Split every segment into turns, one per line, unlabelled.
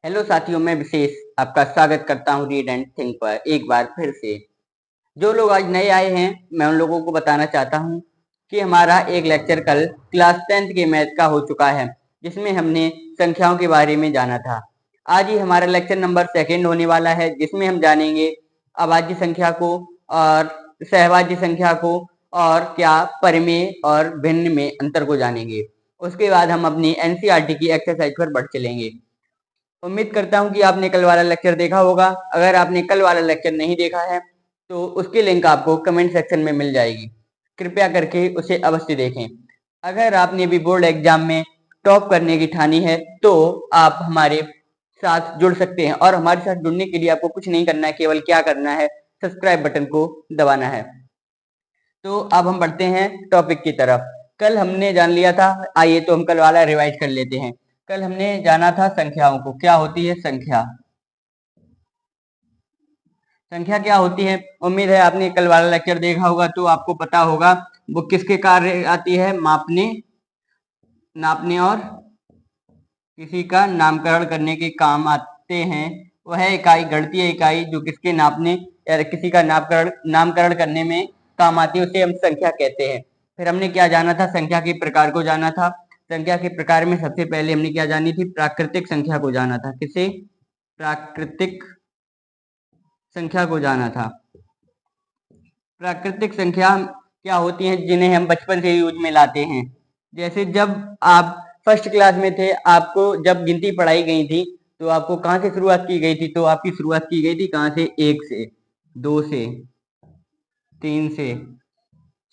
Hello साथियों, मैं विशेष आपका स्वागत करता हूं रीड एंड थिंक पर एक बार फिर से। जो लोग आज नए आए हैं, मैं उन लोगों को बताना चाहता हूं कि हमारा एक लेक्चर कल क्लास 10th के मैथ का हो चुका है, जिसमें हमने संख्याओं के बारे में जाना था। आज ही हमारा लेक्चर नंबर 2 होने वाला है, जिसमें हम जानेंगे अभाज्य संख्या को और सहभाज्य संख्या को और क्या परिमेय और भिन्न में अंतर को जानेंगे। उसके बाद हम अपनी एनसीईआरटी की एक्सरसाइज पर बढ़ चलेंगे। उम्मीद करता हूं कि आपने कल वाला लेक्चर देखा होगा। अगर आपने कल वाला लेक्चर नहीं देखा है तो उसकी लिंक आपको कमेंट सेक्शन में मिल जाएगी। कृपया करके उसे अवश्य देखें। अगर आपने भी बोर्ड एग्जाम में टॉप करने की ठानी है तो आप हमारे साथ जुड़ सकते हैं, और हमारे साथ जुड़ने के लिए आपको कुछ नहीं करना है, केवल क्या करना है, सब्सक्राइब बटन को दबाना है। तो अब हम बढ़ते हैं टॉपिक की तरफ। कल हमने जान लिया था, आइए तो हम कल वाला रिवाइज कर लेते हैं। कल हमने जाना था संख्याओं को। क्या होती है संख्या? संख्या क्या होती है? उम्मीद है आपने कल वाला लेक्चर देखा होगा तो आपको पता होगा वो किसके कार्य आती है। मापने, नापने और किसी का नामकरण करने के काम आते हैं। वह इकाई, गणितीय इकाई जो किसके नापने या किसी का नामकरण करने में काम आती है, उसे हम संख्या कहते हैं। फिर हमने क्या जाना था? संख्या के प्रकार को जाना था। संख्या के प्रकार में सबसे पहले हमने क्या जानी थी? प्राकृतिक संख्या को जाना था। किसे? प्राकृतिक संख्या को जाना था। प्राकृतिक संख्या क्या होती हैं? जिन्हें हम बचपन से यूज में लाते हैं। जैसे जब आप फर्स्ट क्लास में थे, आपको जब गिनती पढ़ाई गई थी तो आपको कहाँ से शुरुआत की गई थी? तो आपकी शुरुआत की गई थी कहाँ से? 1 से, 2 से, 3 से,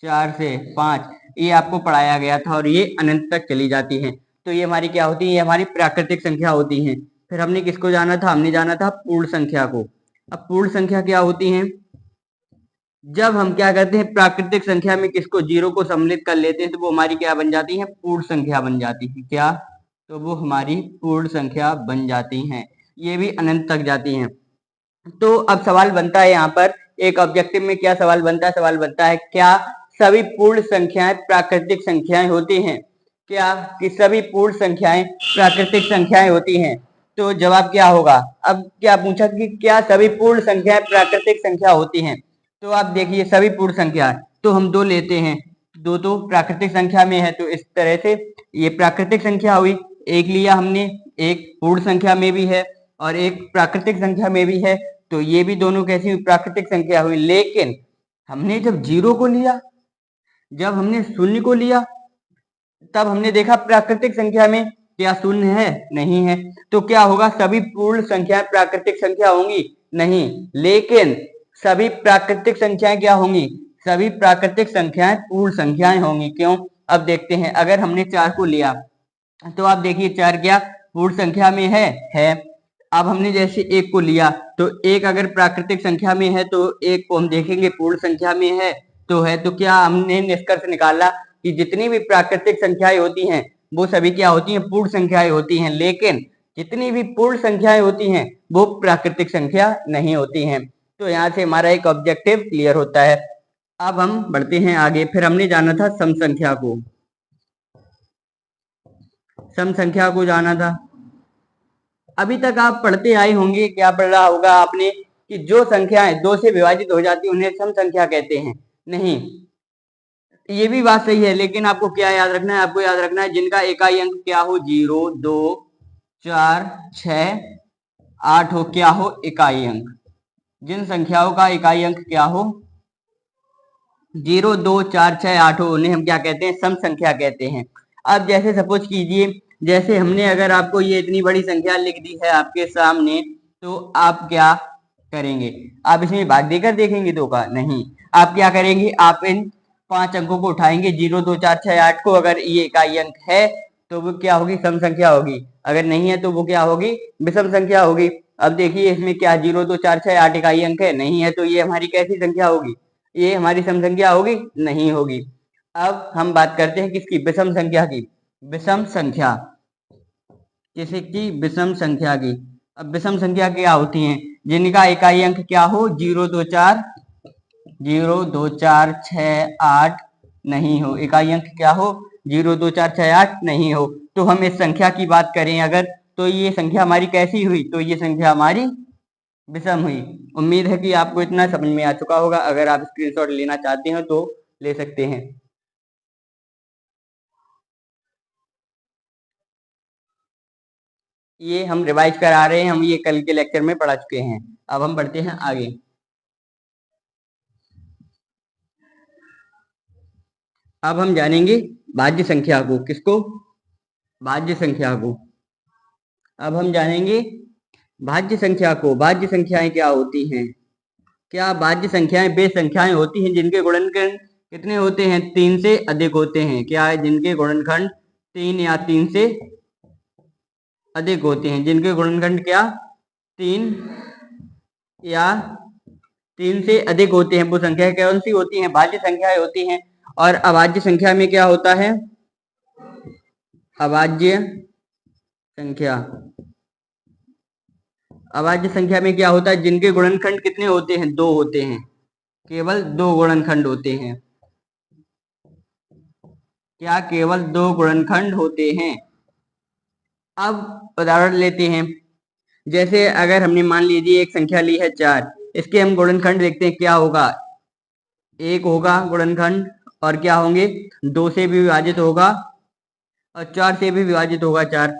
4 से, 5। ये आपको पढ़ाया गया था और ये अनंत तक चली जाती हैं। तो ये हमारी क्या होती है? ये हमारी प्राकृतिक संख्या होती हैं। फिर हमने किसको जाना था? हमने जाना था पूर्ण संख्या को। अब पूर्ण संख्या क्या होती है? जब हम क्या करते हैं, प्राकृतिक संख्या में किसको, जीरो को सम्मिलित कर लेते हैं तो वो हमारी क्या बन जाती है? पूर्ण संख्या बन जाती है। क्या? तो वो हमारी पूर्ण संख्या बन जाती हैं। ये भी अनंत तक जाती हैं। तो अब सवाल बनता है यहाँ पर, एक ऑब्जेक्टिव में क्या सवाल बनता है? सवाल बनता है क्या सभी पूर्ण संख्याएं प्राकृतिक संख्याएं होती हैं? क्या कि सभी पूर्ण संख्याएं प्राकृतिक संख्याएं होती हैं? तो जवाब क्या होगा? अब क्या पूछा कि क्या सभी पूर्ण संख्याएं प्राकृतिक संख्या होती हैं? तो आप देखिए, सभी पूर्ण संख्या तो हम 2 लेते हैं, 2 तो प्राकृतिक संख्या में है, तो इस तरह से ये प्राकृतिक संख्या हुई। एक लिया हमने, एक पूर्ण संख्या में भी है और एक प्राकृतिक संख्या में भी है, तो ये भी दोनों कैसी हुई? प्राकृतिक संख्या हुई। लेकिन हमने जब जीरो को लिया, जब हमने शून्य को लिया, तब हमने देखा प्राकृतिक संख्या में क्या शून्य है? नहीं है। तो क्या होगा? सभी पूर्ण संख्याएं प्राकृतिक संख्या होंगी? नहीं। लेकिन सभी प्राकृतिक संख्याएं क्या होंगी? सभी प्राकृतिक संख्याएं पूर्ण संख्याएं होंगी। क्यों? अब देखते हैं। अगर हमने 4 को लिया तो आप देखिए 4 क्या पूर्ण संख्या में है। अब हमने जैसे 1 को लिया तो 1 अगर प्राकृतिक संख्या में है तो 1 को हम देखेंगे पूर्ण संख्या में है तो है। तो क्या हमने निष्कर्ष निकाला कि जितनी भी प्राकृतिक संख्याएं होती हैं वो सभी क्या होती हैं? पूर्ण संख्याएं होती हैं। लेकिन जितनी भी पूर्ण संख्याएं होती हैं वो प्राकृतिक संख्या नहीं होती हैं। तो यहाँ से हमारा एक ऑब्जेक्टिव क्लियर होता है। अब हम बढ़ते हैं आगे। फिर हमने जाना था सम संख्या को। सम संख्या को जाना था। अभी तक आप पढ़ते आए होंगे, क्या पढ़ा होगा आपने कि जो संख्याएं 2 से विभाजित हो जाती है उन्हें सम संख्या कहते हैं। नहीं, ये भी बात सही है, लेकिन आपको क्या याद रखना है? आपको याद रखना है जिनका इकाई अंक क्या हो? 0, 2, 4, 6, 8 हो। क्या हो? इकाई अंक। जिन संख्याओं का इकाई अंक क्या हो? 0, 2, 4, 6, 8 हो, उन्हें हम क्या कहते हैं? सम संख्या कहते हैं। अब जैसे सपोज कीजिए, जैसे हमने अगर आपको ये इतनी बड़ी संख्या लिख दी है आपके सामने, तो आप क्या करेंगे? आप इसमें भाग देकर देखेंगे 2 का? नहीं। आप क्या करेंगे? आप इन 5 अंकों को उठाएंगे, 0, 2, 4, 6, 8 को। अगर ये इकाई अंक है तो वो क्या होगी? सम संख्या होगी। अगर नहीं है तो वो क्या होगी? विषम संख्या होगी। अब देखिए इसमें क्या 0, 2, 4, 6, 8 इकाई अंक है? नहीं है। तो ये हमारी कैसी संख्या होगी? ये हमारी सम संख्या होगी? नहीं होगी। अब हम बात करते हैं किसकी? विषम संख्या की। विषम संख्या, किसी की? विषम संख्या की। अब विषम संख्या क्या होती हैं? जिनका इकाई अंक क्या हो? 0, 2, 4, 0, 2, 4, 6, 8 नहीं हो। इकाई अंक क्या हो? 0, 2, 4, 6, 8 नहीं हो। तो हम इस संख्या की बात करें अगर, तो ये संख्या हमारी कैसी हुई? तो ये संख्या हमारी विषम हुई। उम्मीद है कि आपको इतना समझ में आ चुका होगा। अगर आप स्क्रीनशॉट लेना चाहते हो तो ले सकते हैं। ये हम रिवाइज करा रहे हैं, हम ये कल के लेक्चर में पढ़ा चुके हैं। अब हम बढ़ते हैं आगे। अब हम जानेंगे भाज्य संख्या को। किसको? भाज्य संख्या को। अब हम जानेंगे भाज्य संख्या को। भाज्य संख्याएं क्या होती हैं? क्या भाज्य संख्याएं वे संख्याएं होती हैं जिनके गुणनखंड कितने होते हैं? 3 से अधिक होते हैं। क्या है? जिनके गुणनखंड 3 या 3 से अधिक होते हैं। जिनके गुणनखंड क्या? 3 या 3 से अधिक होते हैं। वो संख्या कौन सी होती हैं? भाज्य संख्याएं होती हैं। और अभाज्य संख्या में क्या होता है? अभाज्य संख्या। अभाज्य संख्या में क्या होता है? जिनके गुणनखंड कितने होते हैं? 2 होते हैं। केवल 2 गुणनखंड होते हैं। क्या? केवल 2 गुणनखंड होते हैं। अब उदाहरण लेते हैं। जैसे अगर हमने मान लीजिए एक संख्या ली है 4, इसके हम गुणनखंड देखते हैं। क्या होगा? 1 होगा गुणनखंड, और क्या होंगे? 2 से भी विभाजित होगा और 4 से भी विभाजित होगा 4।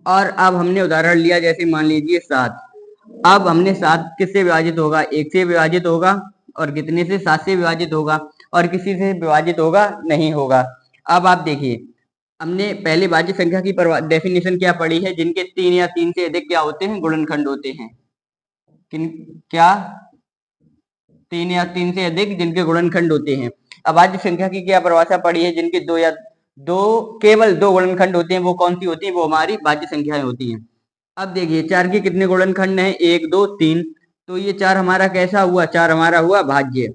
और अब हमने उदाहरण लिया, जैसे मान लीजिए 7। अब हमने 7 किससे विभाजित होगा? 1 से विभाजित होगा, और कितने से? 7 से विभाजित होगा, और किसी से विभाजित होगा? नहीं होगा। अब आप देखिए, हमने पहले भाज्य संख्या की डेफिनेशन क्या पढ़ी है? जिनके 3 या 3 से अधिक क्या होते हैं? गुणनखंड होते हैं। क्या? 3 या 3 से अधिक जिनके गुणनखंड होते हैं। अभाज्य संख्या की क्या परिभाषा पढ़ी है? जिनके 2 या 2 केवल 2 गुणनखंड होते हैं। वो कौन सी होती है? वो हमारी भाज्य संख्याएं होती हैं। अब देखिए 4 के कितने गुणनखंड हैं? 1 2 3। तो ये 4 हमारा कैसा हुआ? 4 हमारा हुआ भाज्य।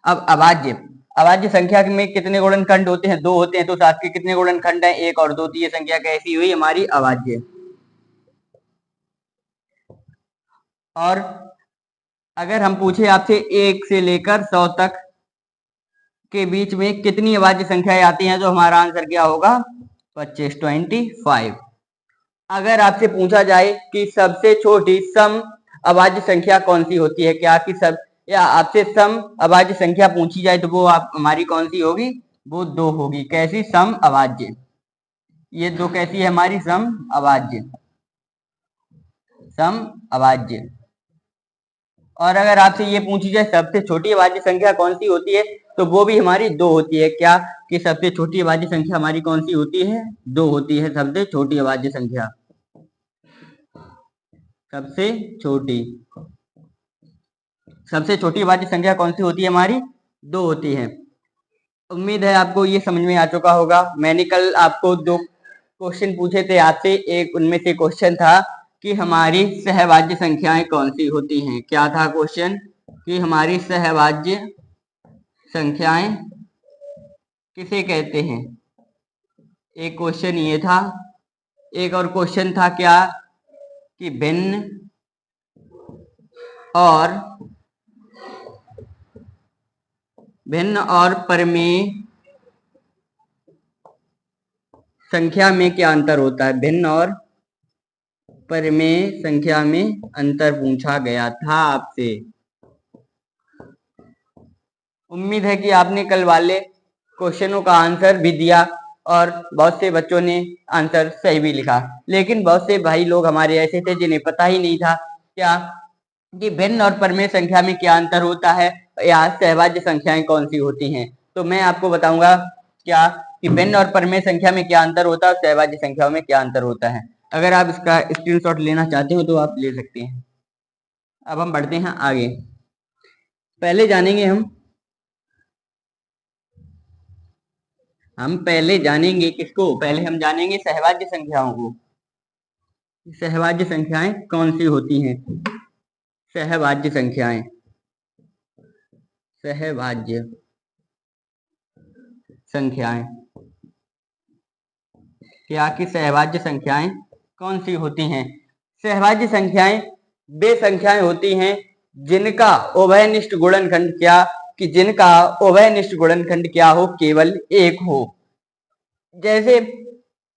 अब अभाज्य। अभाज्य संख्या में कितने गुणनखंड होते हैं? 2 होते हैं। तो 7 के कितने गुणनखंड हैं? 1 और 2। तो ये संख्या कैसी हुई? हमारी अभाज्य। और अगर हम पूछे आपसे 1 से लेकर 100 तक के बीच में कितनी अभाज्य संख्याएं आती हैं, तो हमारा आंसर क्या होगा? 25। अगर आपसे पूछा जाए कि सबसे छोटी सम अभाज्य संख्या कौन सी होती है, क्या कि सब या आपसे सम अभाज्य संख्या पूछी जाए, तो वो आप हमारी कौन सी होगी? वो 2 होगी। कैसी? सम अभाज्य। ये 2 कैसी है? हमारी सम अभाज्य। सम अभाज्य। और अगर आपसे ये पूछी जाए सबसे छोटी अभाज्य संख्या कौन सी होती है, तो वो भी हमारी 2 होती है। क्या कि सबसे छोटी अभाज्य संख्या हमारी कौन सी होती है? 2 होती है सबसे छोटी अभाज्य संख्या। सबसे छोटी अभाज्य संख्या कौन सी होती है? हमारी 2 होती है। उम्मीद है आपको ये समझ में आ चुका होगा। मैंने कल आपको 2 क्वेश्चन पूछे थे आपसे। एक उनमें से क्वेश्चन था कि हमारी सहभाज्य संख्याएं कौन सी होती हैं। क्या था क्वेश्चन? कि हमारी सहभाज्य संख्याएं किसे कहते हैं। एक क्वेश्चन ये था। एक और क्वेश्चन था क्या? कि भिन्न और परिमेय संख्या में क्या अंतर होता है। भिन्न और परिमेय संख्या में अंतर पूछा गया था आपसे। उम्मीद है कि आपने कल वाले क्वेश्चनों का आंसर भी दिया, और बहुत से बच्चों ने आंसर सही भी लिखा। लेकिन बहुत से भाई लोग हमारे ऐसे थे जिन्हें पता ही नहीं था क्या कि भिन्न और परिमेय संख्या में क्या अंतर होता है, या सहभाज्य संख्याएं कौन सी होती हैं। तो मैं आपको बताऊंगा क्या कि भिन्न और परिमेय संख्या में क्या अंतर होता है और सहभाज्य संख्याओं में क्या अंतर होता है। अगर आप इसका स्क्रीनशॉट लेना चाहते हो तो आप ले सकते हैं। अब हम बढ़ते हैं आगे। पहले जानेंगे हम पहले जानेंगे किसको? पहले हम जानेंगे सहभाज्य संख्याओं को। सहभाज्य संख्याएं कौन सी होती हैं? सहभाज्य संख्याएं। सहभाज्य संख्याएं। क्या कि सहभाज्य संख्याएं कौन सी होती हैं? सहभाज्य संख्याएं वे संख्याएं होती हैं जिनका उभयनिष्ठ गुणनखंड क्या कि जिनका उभयनिष्ठ गुणनखंड क्या हो? केवल 1 हो। जैसे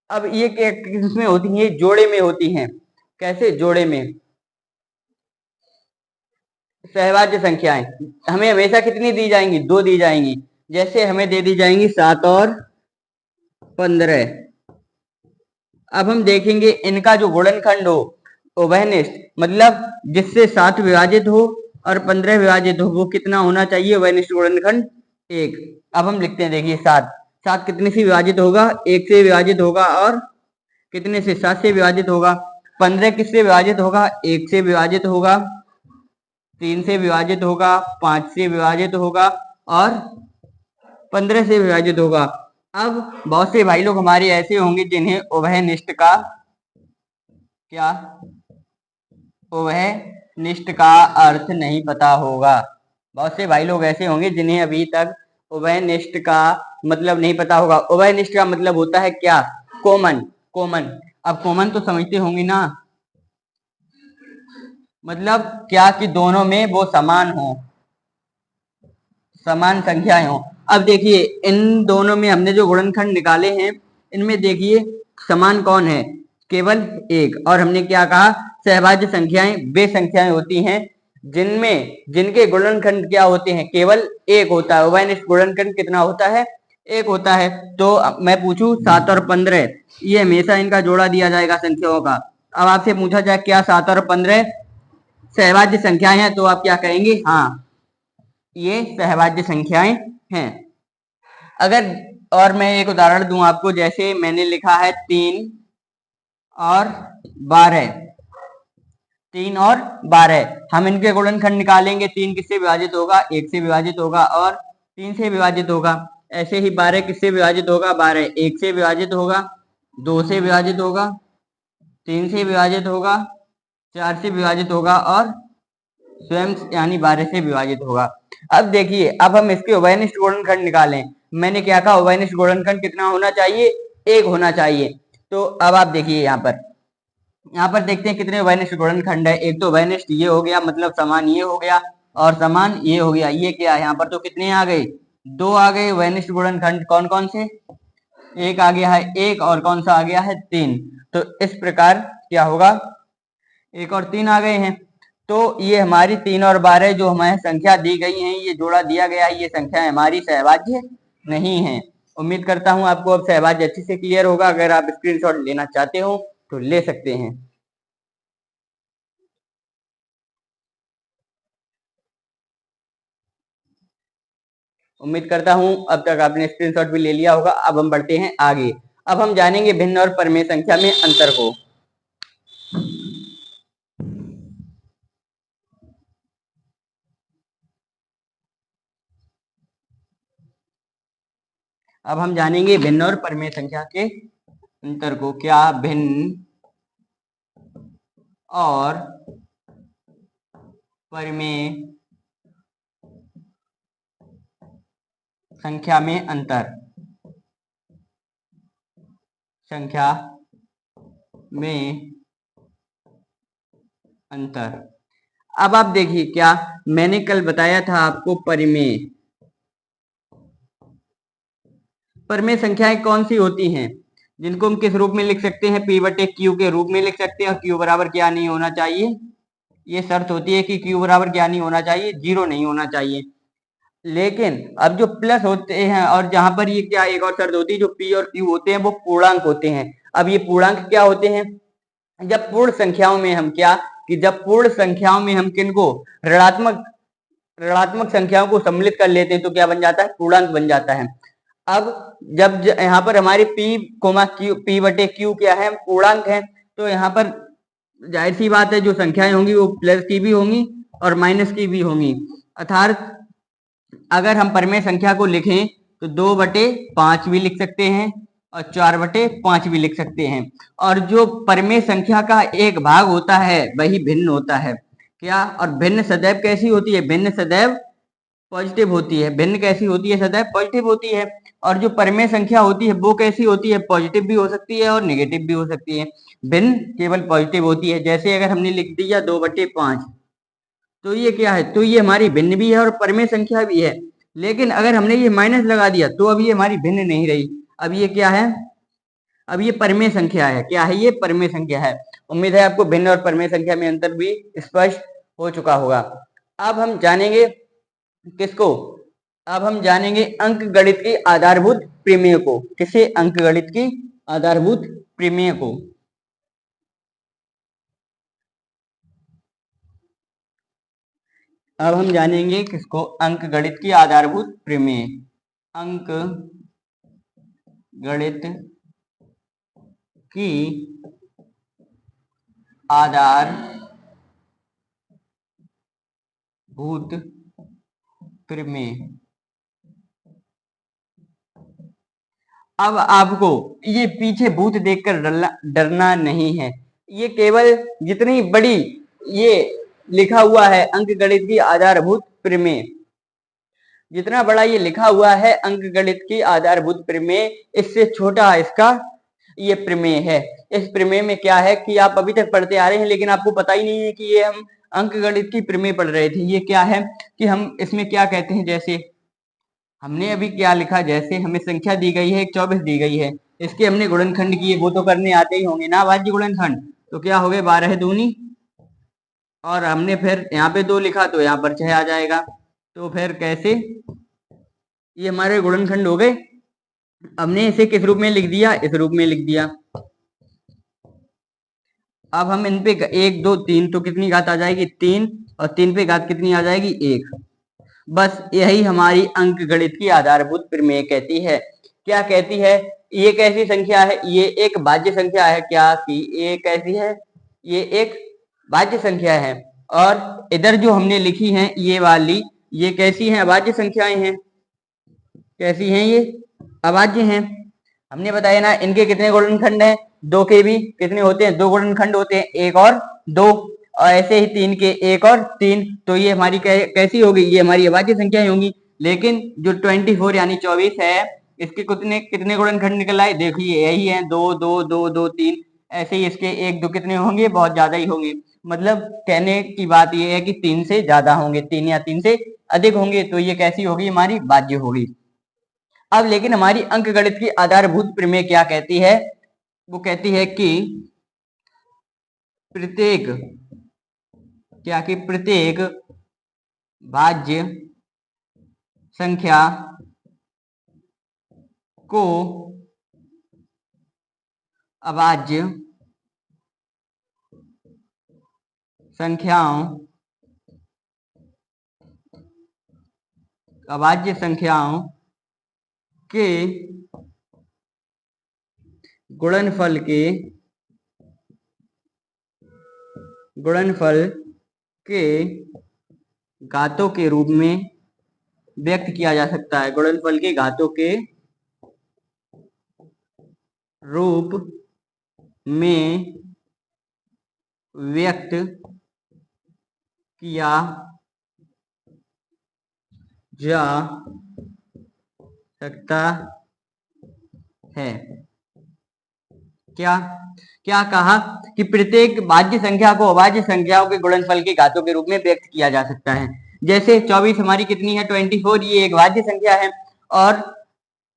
अब ये किसमें होती है? जोड़े में होती हैं। कैसे? जोड़े में। सहभाज्य संख्याएं हमें हमेशा कितनी दी जाएंगी? 2 दी जाएंगी। जैसे हमें दे दी जाएंगी 7 और 15। अब हम देखेंगे इनका जो गुणनखंड हो उभयनिष्ठ, मतलब जिससे 7 विभाजित हो और 15 विभाजित हो, वो कितना होना चाहिए? उभयनिष्ठ गुणनखंड 1। अब हम लिखते हैं, देखिए 7 कितने से विभाजित होगा? 1 से विभाजित होगा। और कितने से? 7 से विभाजित होगा। 15 किससे विभाजित होगा? 1 से विभाजित होगा, 3 से विभाजित होगा, 5 से विभाजित होगा और 15 से विभाजित होगा। अब बहुत से भाई लोग हमारे ऐसे होंगे जिन्हें उभयनिष्ठ का क्या? उभयनिष्ठ का अर्थ नहीं पता होगा। बहुत से भाई लोग ऐसे होंगे जिन्हें अभी तक उभयनिष्ठ का मतलब नहीं पता होगा। उभयनिष्ठ का मतलब होता है क्या? कॉमन। कॉमन। अब कॉमन तो समझते होंगे ना, मतलब क्या कि दोनों में वो समान हो, समान संख्याएं हो। अब देखिए इन दोनों में हमने जो गुणनखंड निकाले हैं, इनमें देखिए समान कौन है? केवल 1। और हमने क्या कहा? सहभाज्य संख्याएं वे संख्याएं होती हैं जिनके गुणनखंड क्या होते हैं? केवल 1 होता है। उभयनिष्ठ गुणनखंड कितना होता है? 1 होता है। तो मैं पूछूं 7 और 15, ये हमेशा इनका जोड़ा दिया जाएगा संख्याओं का। अब आपसे पूछा जाए क्या 7 और 15 सहभाज्य संख्याएं हैं, तो आप क्या कहेंगे? हाँ, ये सहभाज्य संख्याएं हैं। अगर और मैं एक उदाहरण दूं आपको, जैसे मैंने लिखा है 3 और 12। 3 और 12 हम इनके गुणनखंड निकालेंगे। 3 किससे विभाजित होगा? 1 से विभाजित होगा और 3 से विभाजित होगा। ऐसे ही 12 किससे विभाजित होगा? 12 1 से विभाजित होगा, 2 से विभाजित होगा, 3 से विभाजित होगा, 4 से विभाजित होगा और स्वयं यानी 12 से विभाजित होगा। अब देखिए, अब हम इसके उभयनिष्ठ गुणनखंड निकालें। मैंने क्या कहा? उभयनिष्ठ गुणनखंड कितना होना चाहिए? 1 होना चाहिए। तो अब आप देखिए यहाँ पर देखते हैं कितने उभयनिष्ठ गुणनखंड है। एक तो उभयनिष्ठ ये हो गया, मतलब समान ये हो गया और समान ये हो गया। ये क्या है? यहाँ पर तो कितने आ गए? 2 आ गए उभयनिष्ठ गुणनखंड। कौन कौन से? एक आ गया है 1 और कौन सा आ गया है? 3। तो इस प्रकार क्या होगा? 1 और 3 आ गए हैं। तो ये हमारी 3 और 12 जो हमें संख्या दी गई है, ये जोड़ा दिया गया है, ये संख्या हमारी सहभाज्य नहीं है। उम्मीद करता हूं आपको अब सहभाज्य अच्छे से क्लियर होगा। अगर आप स्क्रीनशॉट लेना चाहते हो तो ले सकते हैं। उम्मीद करता हूं अब तक आपने स्क्रीनशॉट भी ले लिया होगा। अब हम बढ़ते हैं आगे। अब हम जानेंगे भिन्न और परिमेय संख्या में अंतर को। अब हम जानेंगे भिन्न और परिमेय संख्या के अंतर को। क्या भिन्न और परिमेय संख्या में अंतर? संख्या में अंतर। अब आप देखिए, क्या मैंने कल बताया था आपको? परिमेय परिमेय संख्याएं कौन सी होती हैं जिनको हम किस रूप में लिख सकते हैं? P बटे Q के रूप में लिख सकते हैं। और Q बराबर क्या नहीं होना चाहिए? ये शर्त होती है कि Q बराबर क्या नहीं होना चाहिए? 0 नहीं होना चाहिए। लेकिन अब जो प्लस होते हैं, और जहां पर ये क्या एक और शर्त होती है, जो P और Q होते हैं वो पूर्णांक होते हैं। अब ये पूर्णांक क्या होते हैं? जब पूर्ण संख्याओं में हम क्या कि जब पूर्ण संख्याओं में हम किनको ऋणात्मक संख्याओं को सम्मिलित कर लेते हैं तो क्या बन जाता है? पूर्णांक बन जाता है। अब जब यहाँ पर हमारी P बटे Q क्या है? पूर्णांक है। तो यहाँ पर जाहिर सी बात है, जो संख्याएं होंगी वो प्लस की भी होंगी और माइनस की भी होंगी। अर्थात अगर हम परिमेय संख्या को लिखें तो 2/5 भी लिख सकते हैं और 4/5 भी लिख सकते हैं। और जो परिमेय संख्या का एक भाग होता है वही भिन्न होता है। क्या? और भिन्न सदैव कैसी होती है? भिन्न सदैव पॉजिटिव होती है। भिन्न कैसी होती है? सदैव पॉजिटिव होती है। और जो परिमेय संख्या होती है वो कैसी होती है? पॉजिटिव भी हो सकती है और नेगेटिव भी हो सकती है। भिन्न केवल पॉजिटिव होती है। जैसे अगर हमने लिख दिया 2/5, तो ये क्या है? तो ये हमारी भिन्न भी है और परिमेय संख्या भी है। लेकिन अगर हमने ये माइनस लगा दिया तो अब ये हमारी भिन्न नहीं रही। अब ये क्या है? अब ये परिमेय संख्या है, क्या है ये? परिमेय संख्या है। उम्मीद है आपको भिन्न और परिमेय संख्या में अंतर भी स्पष्ट हो चुका होगा। अब हम जानेंगे किसको? अब हम जानेंगे अंकगणित की आधारभूत प्रमेय को। किसे? अंकगणित की आधारभूत प्रमेय को। अब हम जानेंगे किसको? अंकगणित की आधारभूत प्रमेय। अंक गणित की आधारभूत प्रमेय। अब आपको ये पीछे भूत देखकर डरना नहीं है। ये केवल जितनी बड़ी ये लिखा हुआ है अंकगणित की आधारभूत प्रमेय, जितना बड़ा ये लिखा हुआ है अंकगणित की आधारभूत प्रमेय, इससे छोटा इसका ये प्रमेय है। इस प्रमेय में क्या है कि आप अभी तक पढ़ते आ रहे हैं लेकिन आपको पता ही नहीं है कि ये हम अंकगणित की प्रमेय पढ़ रहे थे। ये क्या है कि हम इसमें क्या कहते हैं, जैसे हमने अभी क्या लिखा, जैसे हमें संख्या दी गई है 24 दी गई है, इसके हमने गुणनखंड किए, वो तो करने आते ही होंगे ना अभाज्य गुणनखंड। तो क्या हो गए 12 दूनी, और हमने फिर यहाँ पे 2 लिखा तो यहाँ पर 6 आ जाएगा। तो फिर कैसे? ये हमारे गुणनखंड हो गए। हमने इसे किस रूप में लिख दिया? इस रूप में लिख दिया। अब हम इन पे 1 2 3 तो कितनी घात आ जाएगी? 3, और 3 पे घात कितनी आ जाएगी? 1। बस यही हमारी अंकगणित की आधारभूत प्रमेय कहती है। क्या कहती है? ये कैसी संख्या है? ये एक भाज्य संख्या है। क्या कि ये कैसी है? ये एक भाज्य संख्या है। और इधर जो हमने लिखी है ये वाली, ये कैसी है? अभाज्य संख्याएं हैं। कैसी हैं ये? अभाज्य हैं। हमने बताया ना इनके कितने गुणनखंड हैं? 2 के भी कितने होते हैं? 2 गुणनखंड होते हैं, 1 और 2। और ऐसे ही 3 के 1 और 3। तो ये हमारी कैसी होगी? ये हमारी अभाज्य संख्याएं होंगी। लेकिन जो 24 यानी 24 है, इसके कितने कितने गुणनखंड निकल आए? देखिए यही है 2 2 2 2 3। ऐसे ही इसके 1 2 कितने होंगे? बहुत ज्यादा ही होंगे। मतलब कहने की बात यह है कि 3 से ज्यादा होंगे, 3 या 3 से अधिक होंगे। तो ये कैसी होगी? हमारी भाज्य होगी। अब लेकिन हमारी अंकगणित की आधारभूत प्रमेय क्या कहती है? वो कहती है कि प्रत्येक, क्या कि प्रत्येक भाज्य संख्या को अभाज्य संख्याओं के गुणनफल के घातों के रूप में व्यक्त किया जा सकता है। गुणनफल के घातों के रूप में व्यक्त किया जा सकता है। क्या क्या कहा कि प्रत्येक भाज्य संख्या को अभाज्य संख्याओं के गुणनफल के घातों के रूप में व्यक्त किया जा सकता है। जैसे 24 हमारी कितनी है? 24, ये एक भाज्य संख्या है। और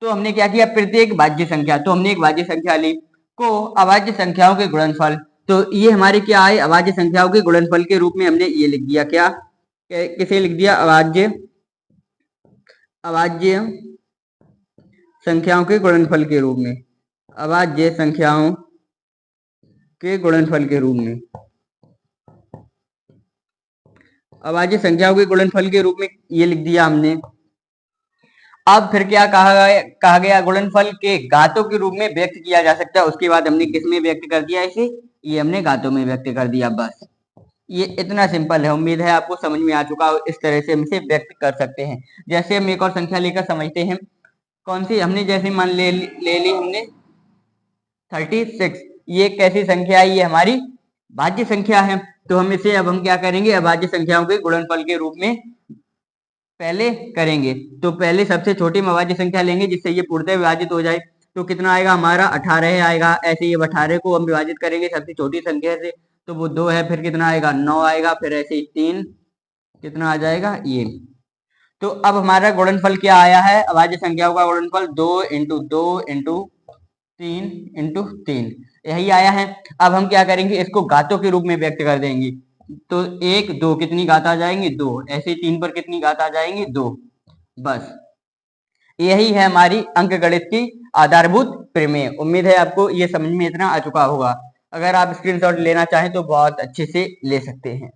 तो हमने क्या किया? प्रत्येक भाज्य संख्या, तो हमने एक भाज्य संख्या ली को अभाज्य संख्याओं के गुणनफल, तो ये हमारे क्या है? अभाज्य संख्याओं के गुणनफल के रूप में हमने ये लिख दिया। क्या किसे लिख दिया? अभाज्य संख्याओं के गुणनफल के रूप में। अभाज्य संख्याओं के गुणनफल के रूप में, अभाज्य संख्याओं के गुणनफल के रूप में ये लिख दिया हमने। अब फिर क्या कहा गया? गुणनफल के घातों के रूप में व्यक्त किया जा सकता है। उसके बाद हमने किस में व्यक्त कर दिया इसे? ये हमने घातों में व्यक्त कर दिया। बस ये इतना सिंपल है। उम्मीद है आपको समझ में आ चुका हो। इस तरह से हम इसे व्यक्त कर सकते हैं। जैसे हम एक और संख्या लेकर समझते हैं। कौन सी? हमने जैसे मान ले ली हमने 36। ये कैसी संख्या है? ये हमारी भाज्य संख्या है। तो हम इसे अब हम क्या करेंगे? अभाज्य संख्याओं के गुणनफल के रूप में पहले करेंगे। तो पहले सबसे छोटी अभाज्य संख्या लेंगे जिससे ये पूर्णतः विभाजित हो जाए। तो कितना आएगा हमारा? 18 आएगा। ऐसे ये 18 को हम विभाजित करेंगे सबसे छोटी संख्या से, तो वो 2 है। फिर कितना आएगा? 9 आएगा। फिर ऐसे ही 3, कितना आ जाएगा? ये। तो अब हमारा गुणनफल क्या आया है? अभाज्य संख्याओं का गुणनफल 2 × 2 × 3 इंटू 3 यही आया है। अब हम क्या करेंगे, इसको घातों के रूप में व्यक्त कर देंगे। तो 1 2 कितनी घात आ जाएंगी 2, ऐसे 3 पर कितनी घात आ जाएंगी 2। बस यही है हमारी अंकगणित की आधारभूत प्रमेय। उम्मीद है आपको ये समझ में इतना आ चुका होगा। अगर आप स्क्रीनशॉट लेना चाहें तो बहुत अच्छे से ले सकते हैं।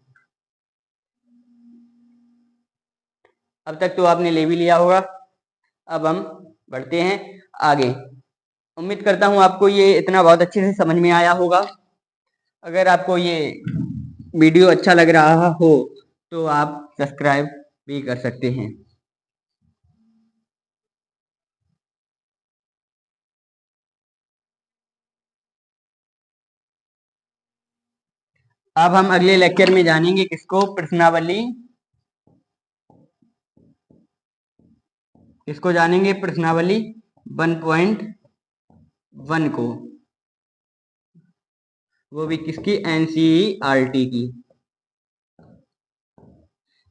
अब तक तो आपने ले भी लिया होगा। अब हम बढ़ते हैं आगे। उम्मीद करता हूं आपको ये इतना बहुत अच्छे से समझ में आया होगा। अगर आपको ये वीडियो अच्छा लग रहा हो तो आप सब्सक्राइब भी कर सकते हैं। अब हम अगले लेक्चर में जानेंगे किसको, प्रश्नावली। इसको जानेंगे प्रश्नावली 1.1 को, वो भी किसकी, एनसीईआरटी की।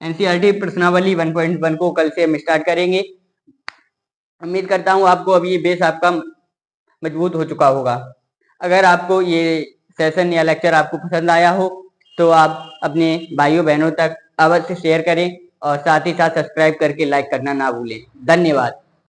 एनसीईआरटी प्रश्नावली 1.1 को कल से हम स्टार्ट करेंगे। उम्मीद करता हूं आपको अब ये बेस आपका मजबूत हो चुका होगा। अगर आपको ये सेशन या लेक्चर आपको पसंद आया हो तो आप अपने भाइयों बहनों तक अवश्य शेयर करें और साथ ही साथ सब्सक्राइब करके लाइक करना ना भूलें। धन्यवाद।